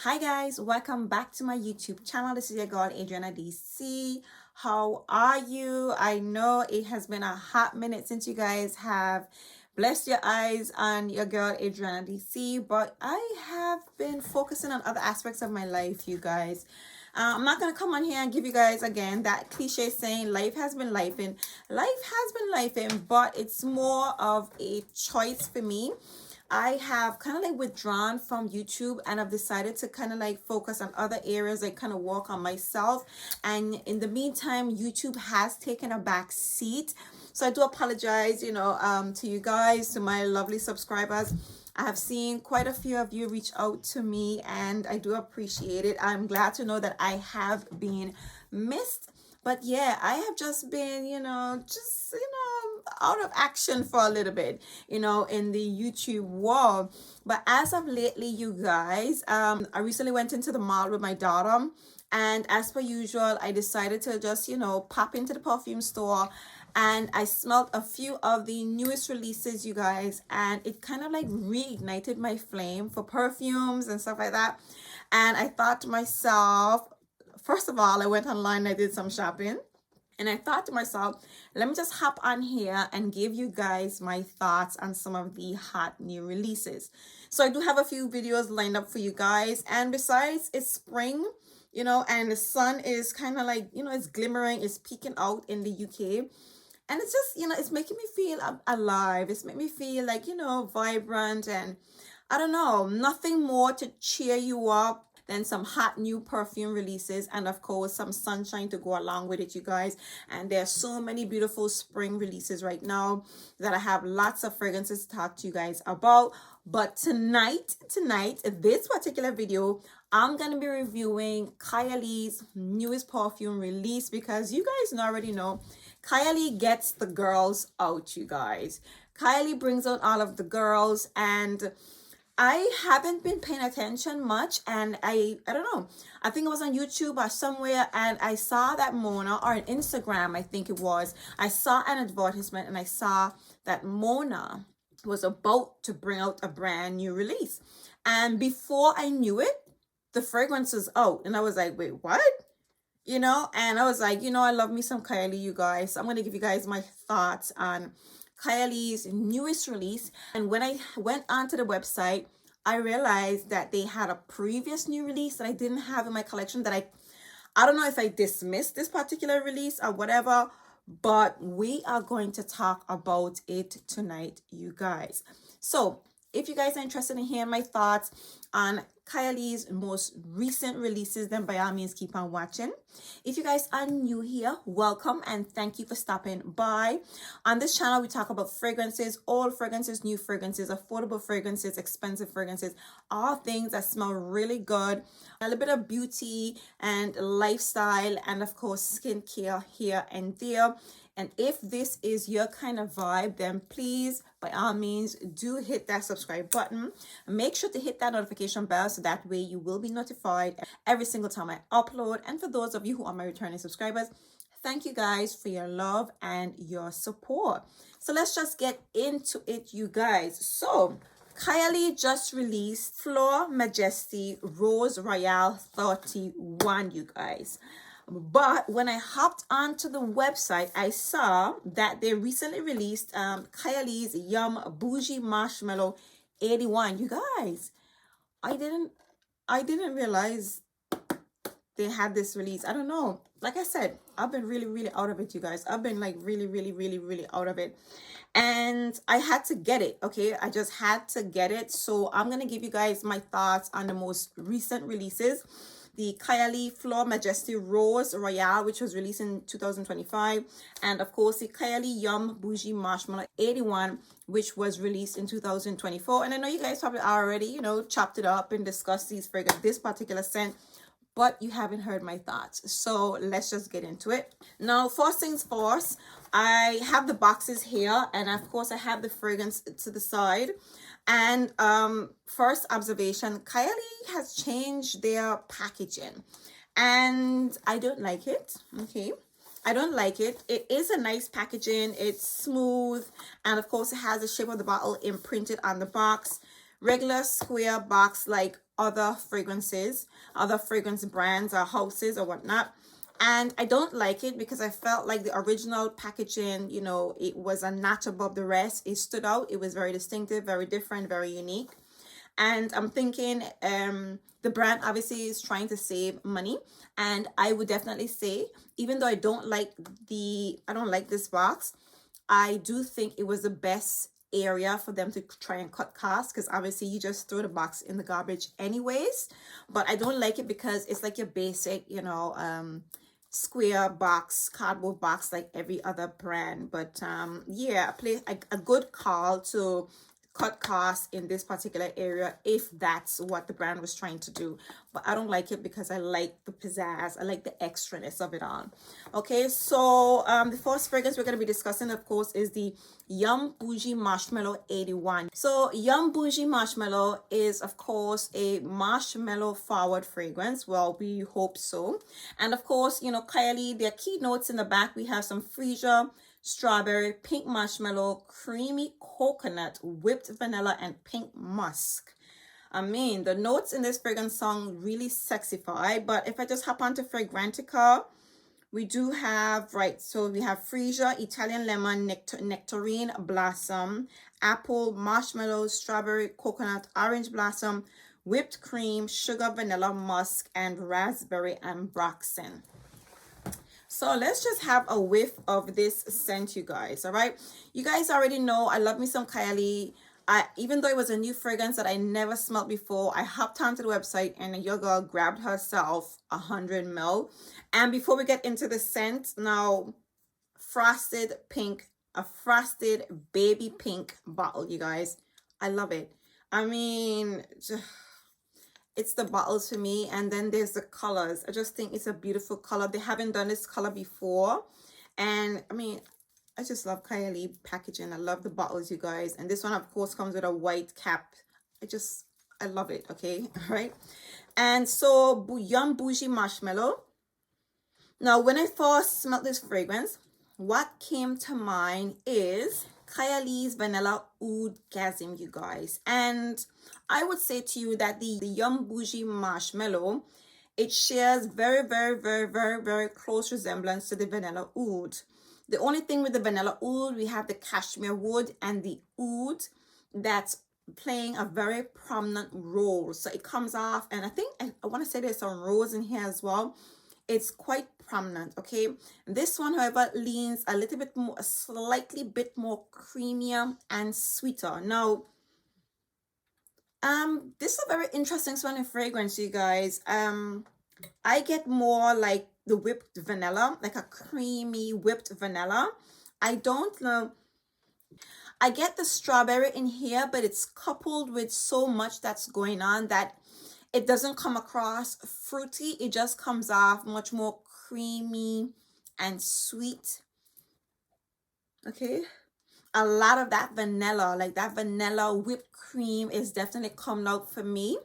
Hi guys, welcome back to my YouTube channel. This is your girl Adriana DC. How are you? I know it has been a hot minute since you guys have blessed your eyes on your girl Adriana DC, but I have been focusing on other aspects of my life, you guys. I'm not gonna come on here and give you guys again that cliche saying life has been lifing. Life has been lifing, but it's more of a choice for me. I have kind of like withdrawn from YouTube and I've decided to kind of like focus on other areas, like kind of work on myself. And in the meantime, YouTube has taken a back seat. So I do apologize, to you guys, to my lovely subscribers. I have seen quite a few of you reach out to me and I do appreciate it. I'm glad to know that I have been missed. But yeah, I have just been, out of action for a little bit, in the YouTube world. But as of lately, you guys, I recently went into the mall with my daughter. And as per usual, I decided to just, pop into the perfume store. And I smelled a few of the newest releases, you guys. And it kind of like reignited my flame for perfumes and stuff like that. And I thought to myself, first of all, I went online and I did some shopping. And I thought to myself, let me just hop on here and give you guys my thoughts on some of the hot new releases. So I do have a few videos lined up for you guys. And besides, it's spring, and the sun is kind of like, it's glimmering, it's peeking out in the UK. And it's just, it's making me feel alive. It's making me feel like, vibrant. And I don't know, nothing more to cheer you up than some hot new perfume releases, and of course some sunshine to go along with it, you guys. And there's so many beautiful spring releases right now that I have lots of fragrances to talk to you guys about. But tonight, this particular video, I'm gonna be reviewing KAYALI's newest perfume release, because you guys already know KAYALI gets the girls out, you guys. KAYALI brings out all of the girls, and I haven't been paying attention much, and I don't know, I think it was on YouTube or somewhere, and I saw that Mona, or on Instagram I think it was, I saw an advertisement and I saw that Mona was about to bring out a brand new release. And before I knew it, the fragrance was out, and I was like, wait, what? And I was like, I love me some KAYALI, you guys. So I'm going to give you guys my thoughts on KAYALI's newest release. And when I went onto the website, I realized that they had a previous new release that I didn't have in my collection, that I don't know if I dismissed this particular release or whatever, but we are going to talk about it tonight, you guys. So if you guys are interested in hearing my thoughts on KAYALI's most recent releases, then by all means keep on watching. If you guys are new here, welcome and thank you for stopping by. On this channel, we talk about fragrances, old fragrances, new fragrances, affordable fragrances, expensive fragrances, all things that smell really good, a little bit of beauty and lifestyle, and of course skincare here and there. And if this is your kind of vibe, then please, by all means, do hit that subscribe button. Make sure to hit that notification bell so that way you will be notified every single time I upload. And for those of you who are my returning subscribers, thank you guys for your love and your support. So let's just get into it, you guys. So KAYALI just released Fleur Majesty Rose Royale 31, you guys. But when I hopped onto the website, I saw that they recently released KAYALI's Yum Boujee Marshmallow 81. You guys, I didn't realize they had this release. I don't know. Like I said, I've been really out of it, you guys. I've been like really out of it. And I had to get it, okay? I just had to get it. So I'm going to give you guys my thoughts on the most recent releases. The KAYALI Fleur Majesty Rose Royale, which was released in 2025. And of course, the KAYALI Yum Boujee Marshmallow 81, which was released in 2024. And I know you guys probably already, chopped it up and discussed these fragrances, this particular scent, but you haven't heard my thoughts. So let's just get into it. Now, first things first, I have the boxes here, and of course I have the fragrance to the side. And first observation, KAYALI has changed their packaging and I don't like it. Okay, I don't like it. It is a nice packaging, it's smooth, and of course it has the shape of the bottle imprinted on the box. regular square box like other fragrances, other fragrance brands or houses or whatnot. And I don't like it because I felt like the original packaging, you know, it was a notch above the rest. It stood out. It was very distinctive, very different, very unique. And I'm thinking the brand obviously is trying to save money, and I would definitely say, even though I don't like this box, I do think it was the best area for them to try and cut costs, because obviously you just throw the box in the garbage anyways. But I don't like it because it's like your basic, you know, square box, cardboard box like every other brand. But yeah, a good call to cut costs in this particular area if that's what the brand was trying to do. But I don't like it because I like the pizzazz, I like the extraness of it all. Okay, so the first fragrance we're going to be discussing, of course, is the Yum Boujee Marshmallow 81. So Yum Boujee Marshmallow is, of course, a marshmallow forward fragrance. Well, we hope so. And of course, you know, KAYALI, their keynotes in the back, we have some freesia, strawberry, pink marshmallow, creamy coconut, whipped vanilla, and pink musk. I mean, the notes in this fragrance sound really sexify. But if I just hop onto Fragrantica, we do have, right, so we have freesia, Italian lemon, nectarine, blossom, apple, marshmallow, strawberry, coconut, orange blossom, whipped cream, sugar, vanilla, musk, and raspberry ambroxan. So let's just have a whiff of this scent, you guys. All right, you guys already know I love me some KAYALI. Even though it was a new fragrance that I never smelled before, I hopped onto the website and your girl grabbed herself 100 ml. And before we get into the scent, now frosted pink, a frosted baby pink bottle, you guys. I love it. I mean, it's the bottles for me, and then there's the colors. I just think it's a beautiful color. They haven't done this color before, and I mean, I just love KAYALI packaging. I love the bottles, you guys. And this one, of course, comes with a white cap. I love it. Okay, all right. And so Yum Boujee Marshmallow. Now, when I first smelled this fragrance, what came to mind is KAYALI's Vanilla Oud-gasm, you guys. And I would say to you that the Yum Boujee Marshmallow, it shares very, very, very, very, very close resemblance to the Vanilla Oud. The only thing with the Vanilla Oud, we have the cashmere wood and the oud that's playing a very prominent role. So it comes off, and I think I want to say there's some rose in here as well. It's quite prominent. Okay, this one, however, leans a little bit more, a slightly bit more creamier and sweeter. Now this is a very interesting smelling fragrance, you guys. I get more like the whipped vanilla, like a creamy whipped vanilla. I don't know, I get the strawberry in here, but it's coupled with so much that's going on that it doesn't come across fruity. It just comes off much more creamy and sweet. Okay, a lot of that vanilla, like that vanilla whipped cream, is definitely coming out for me.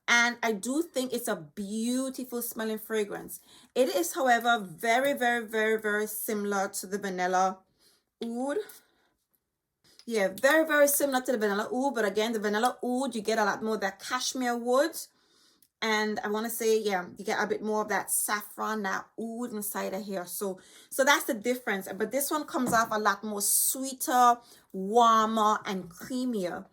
And I do think it's a beautiful smelling fragrance. It is, however, very, very, very, very similar to the Vanilla Oud. Yeah, very, very similar to the Vanilla Oud. But again, the Vanilla Oud, you get a lot more of that cashmere wood. And I want to say, yeah, you get a bit more of that saffron, that oud inside of here. So that's the difference. But this one comes off a lot more sweeter, warmer, and creamier.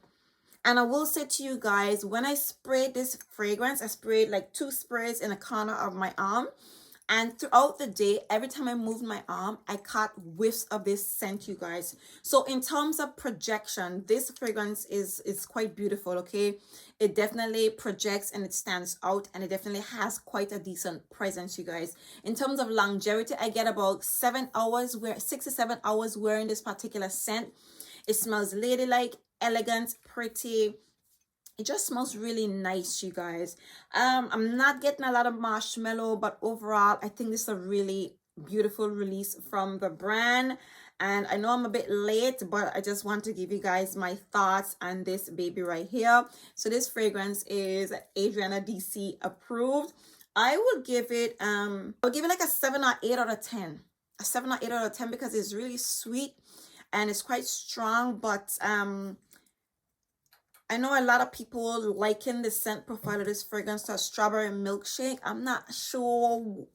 And I will say to you guys, when I sprayed this fragrance, I sprayed like 2 sprays in the corner of my arm. And throughout the day, every time I moved my arm, I caught whiffs of this scent, you guys. So in terms of projection, this fragrance is quite beautiful, okay? It definitely projects and it stands out, and it definitely has quite a decent presence, you guys. In terms of longevity, I get about 7 hours, 6 to 7 hours wearing this particular scent. It smells ladylike, elegant, pretty. It just smells really nice, you guys. I'm not getting a lot of marshmallow, but overall, I think this is a really beautiful release from the brand. And I know I'm a bit late, but I just want to give you guys my thoughts on this baby right here. So this fragrance is Adriana DC approved. I will give it like a 7 or 8 out of 10. A 7 or 8 out of 10 because it's really sweet and it's quite strong, but I know a lot of people liken the scent profile of this fragrance to a strawberry milkshake. I'm not sure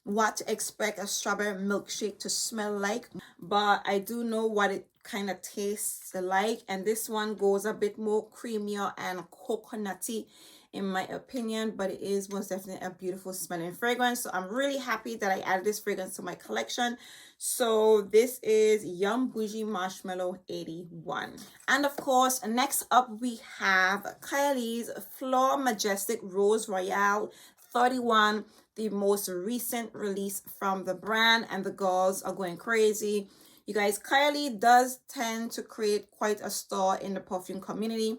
what to expect a strawberry milkshake to smell like, but I do know what it kind of tastes like, and this one goes a bit more creamier and coconutty in my opinion, but it is most definitely a beautiful smelling fragrance. So I'm really happy that I added this fragrance to my collection. So this is Yum Boujee Marshmallow 81. And of course, next up we have KAYALI's Fleur Majestic Rose Royale 31, the most recent release from the brand, and the girls are going crazy. You guys, KAYALI does tend to create quite a star in the perfume community.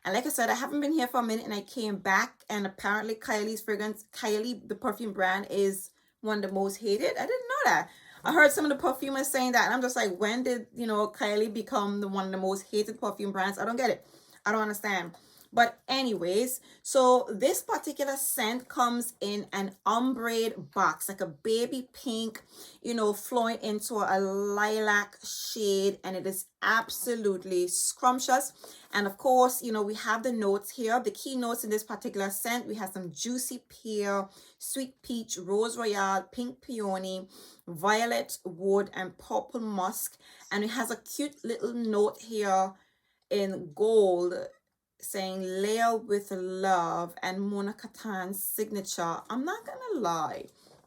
And like I said, I haven't been here for a minute and I came back, and apparently KAYALI's fragrance, KAYALI, the perfume brand, is one of the most hated. I didn't know that. I heard some of the perfumers saying that, and I'm just like, when did, you know, KAYALI become one of the most hated perfume brands? I don't get it. I don't understand. But anyways, so this particular scent comes in an ombre box, like a baby pink, you know, flowing into a lilac shade, and it is absolutely scrumptious. And of course, you know, we have the notes here. The key notes in this particular scent, we have some juicy pear, sweet peach, rose royale, pink peony, violet wood, and purple musk. And it has a cute little note here in gold saying layer with love and Mona Katan's signature. I'm not gonna lie,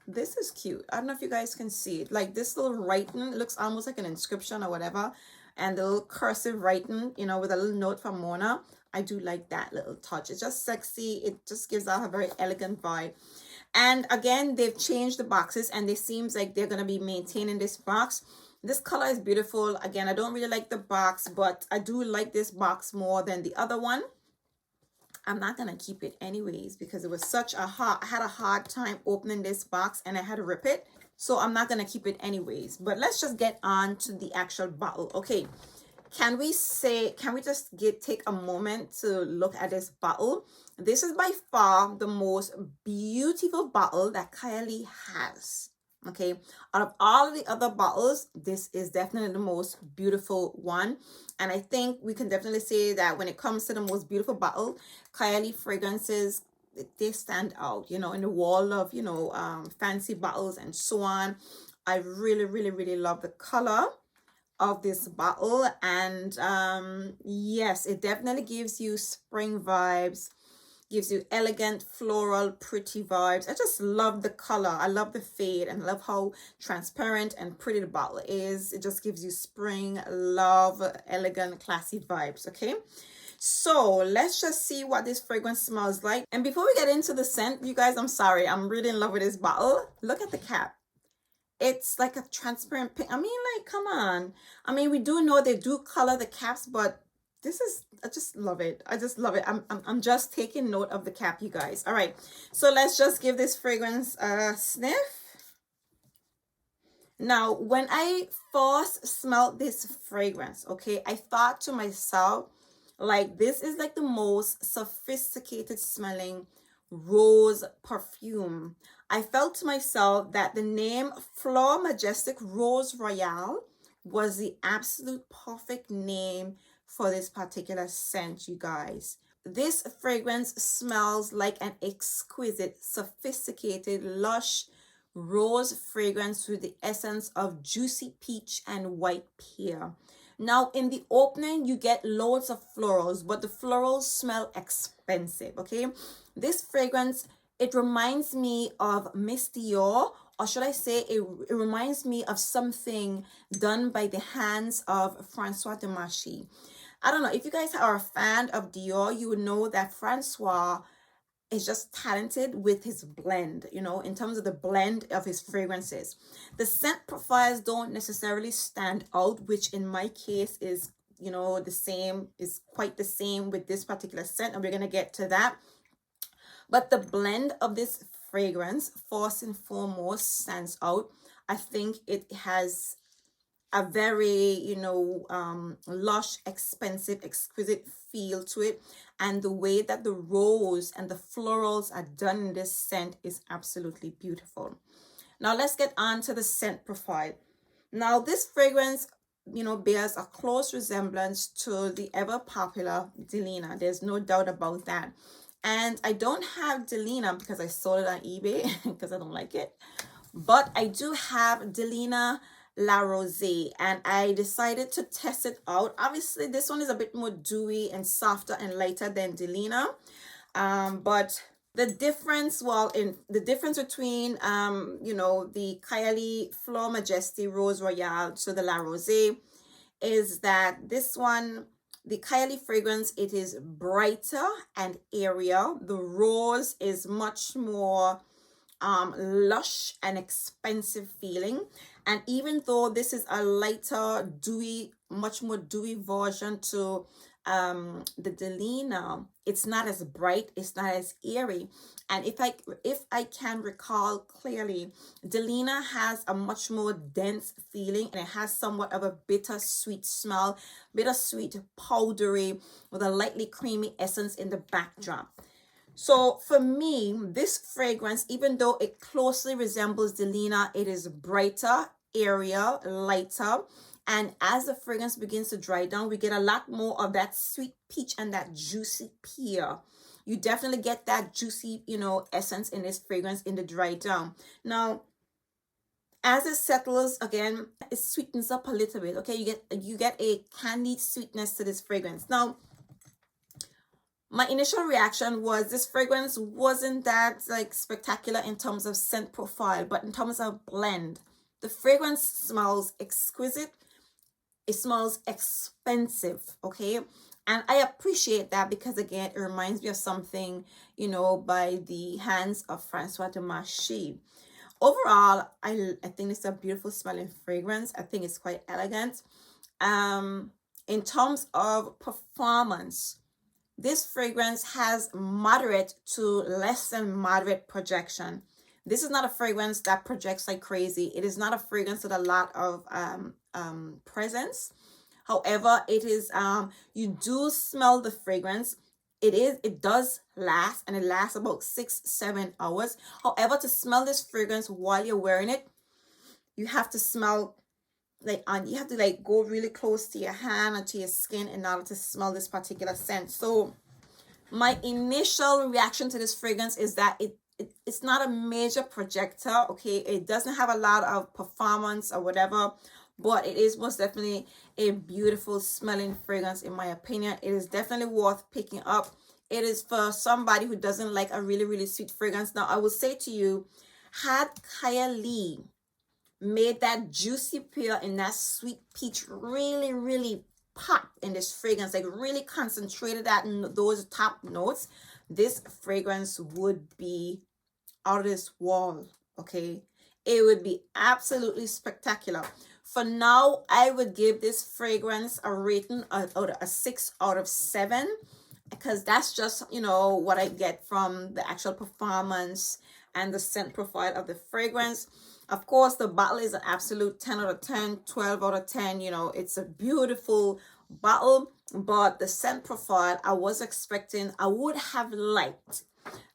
this is cute. I don't know if you guys can see it, like this little writing, it looks almost like an inscription or whatever, and the little cursive writing, you know, with a little note from Mona. I do like that little touch. It's just sexy. It just gives out a very elegant vibe. And again, they've changed the boxes, and it seems like they're gonna be maintaining this box. This color is beautiful. Again, I don't really like the box, but I do like this box more than the other one. I'm not gonna keep it anyways because it was such a I had a hard time opening this box and I had to rip it. So I'm not gonna keep it anyways. But let's just get on to the actual bottle. Okay, can we just take a moment to look at this bottle? This is by far the most beautiful bottle that KAYALI has. Okay, out of all of the other bottles, this is definitely the most beautiful one. And I think we can definitely say that when it comes to the most beautiful bottle, KAYALI fragrances, they stand out, you know, in the wall of, you know, fancy bottles and so on. I really, really, really love the color of this bottle. And yes, it definitely gives you spring vibes, gives you elegant, floral, pretty vibes. I just love the color. I love the fade, and I love how transparent and pretty the bottle is. It just gives you spring, love, elegant, classy vibes, okay? So let's just see what this fragrance smells like. And before we get into the scent, you guys, I'm sorry, I'm really in love with this bottle. Look at the cap. It's like a transparent pink. I mean, like, come on. I mean, we do know they do color the caps, but this is, I just love it. I just love it. I'm just taking note of the cap, you guys. All right, so let's just give this fragrance a sniff. Now, when I first smelled this fragrance, okay, I thought to myself, like, this is like the most sophisticated smelling rose perfume. I felt to myself that the name Fleur Majestic Rose Royale was the absolute perfect name for this particular scent, you guys. This fragrance smells like an exquisite, sophisticated, lush rose fragrance with the essence of juicy peach and white pear. Now, in the opening, you get loads of florals, but the florals smell expensive, okay? This fragrance, it reminds me of Miss Dior, or should I say it reminds me of something done by the hands of Francois de Marchi. I don't know, if you guys are a fan of Dior, you would know that Francois is just talented with his blend, you know, in terms of the blend of his fragrances. The scent profiles don't necessarily stand out, which in my case is, you know, is quite the same with this particular scent, and we're going to get to that. But the blend of this fragrance, first and foremost, stands out. I think it has a very, you know, lush, expensive, exquisite feel to it. And the way that the rose and the florals are done in this scent is absolutely beautiful. Now let's get on to the scent profile. Now this fragrance, bears a close resemblance to the ever popular Delina. There's no doubt about that. And I don't have Delina because I sold it on eBay because I don't like it. But I do have Delina La Rose, and I decided to test it out. Obviously, this one is a bit more dewy and softer and lighter than Delina. But the difference, in the difference between the KAYALI Fleur Majesty Rose Royale to the La Rose is that this one, the KAYALI fragrance, it is brighter and airier. The rose is much more lush and expensive feeling. And even though this is a lighter, dewy, much more dewy version to the Delina, it's not as bright, it's not as airy. And if I can recall clearly, Delina has a much more dense feeling, and it has somewhat of a bittersweet smell, bittersweet, powdery, with a lightly creamy essence in the backdrop. So for me, this fragrance, even though it closely resembles Delina, it is brighter, airier, lighter. And as the fragrance begins to dry down, we get a lot more of that sweet peach and that juicy pear. You definitely get that juicy, essence in this fragrance in the dry down. Now, as it settles, again, it sweetens up a little bit. Okay, you get a candied sweetness to this fragrance. Now, my initial reaction was this fragrance wasn't that spectacular in terms of scent profile, but in terms of blend, the fragrance smells exquisite. It smells expensive, okay? And I appreciate that because, again, it reminds me of something, by the hands of Francois de Marchi. Overall, I think it's a beautiful smelling fragrance. I think it's quite elegant. In terms of performance, this fragrance has moderate to less than moderate projection. This is not a fragrance that projects like crazy. It is not a fragrance with a lot of presence. However, it is you do smell the fragrance. It does last, and it lasts about 6-7 hours. However, to smell this fragrance while you're wearing it, you have to smell you have to go really close to your hand and to your skin in order to smell this particular scent. So my initial reaction to this fragrance is that it's not a major projector, okay? It doesn't have a lot of performance or whatever, but it is most definitely a beautiful smelling fragrance in my opinion. It is definitely worth picking up. It is for somebody who doesn't like a really, really sweet fragrance. Now, I will say to you, had KAYALI made that juicy pear and that sweet peach really, really pop in this fragrance, really concentrated that in those top notes, this fragrance would be out of this world, okay? It would be absolutely spectacular. For now, I would give this fragrance a rating of a 6 out of 7, because that's just, what I get from the actual performance and the scent profile of the fragrance. Of course, the bottle is an absolute 10 out of 10, 12 out of 10. It's a beautiful bottle, but the scent profile, I would have liked.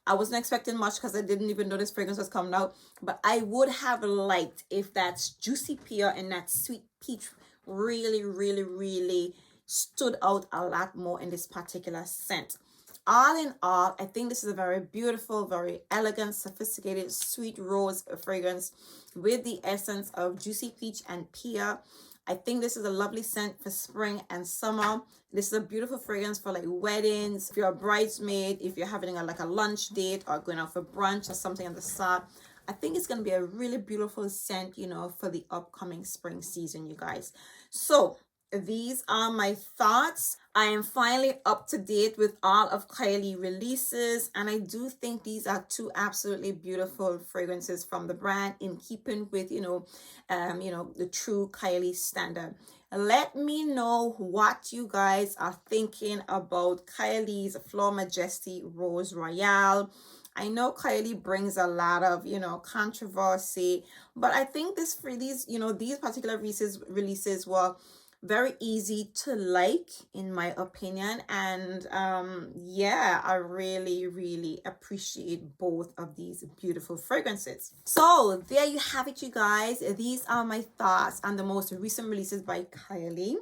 I wasn't expecting much because I didn't even know this fragrance was coming out, but I would have liked if that juicy pear and that sweet peach really, really, really stood out a lot more in this particular scent. All in all, I think this is a very beautiful, very elegant, sophisticated, sweet rose fragrance with the essence of juicy peach and pear. I think this is a lovely scent for spring and summer. This is a beautiful fragrance for weddings. If you're a bridesmaid, if you're having a lunch date or going out for brunch or something on the side, I think it's going to be a really beautiful scent, for the upcoming spring season, you guys. So these are my thoughts. I am finally up to date with all of KAYALI releases, and I do think these are two absolutely beautiful fragrances from the brand, in keeping with the true KAYALI standard. Let me know what you guys are thinking about KAYALI's Fleur Majesty Rose Royale. I know KAYALI brings a lot of controversy, but I think these particular releases were very easy to like, in my opinion. And yeah, I really appreciate both of these beautiful fragrances. So there you have it, you guys. These are my thoughts on the most recent releases by KAYALI.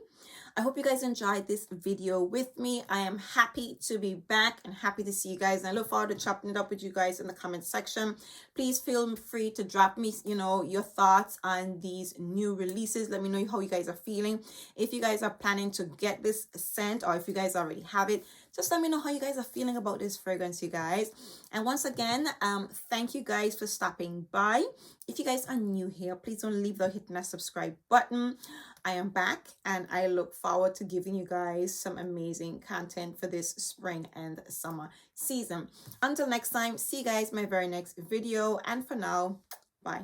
I hope you guys enjoyed this video with me. I am happy to be back and happy to see you guys. And I look forward to chopping it up with you guys in the comment section. Please feel free to drop me, your thoughts on these new releases. Let me know how you guys are feeling. If you guys are planning to get this scent, or if you guys already have it, just let me know how you guys are feeling about this fragrance, you guys. And once again, thank you guys for stopping by. If you guys are new here, please don't leave without hitting that subscribe button. I am back and I look forward to giving you guys some amazing content for this spring and summer season. Until next time, see you guys in my very next video. And for now, bye.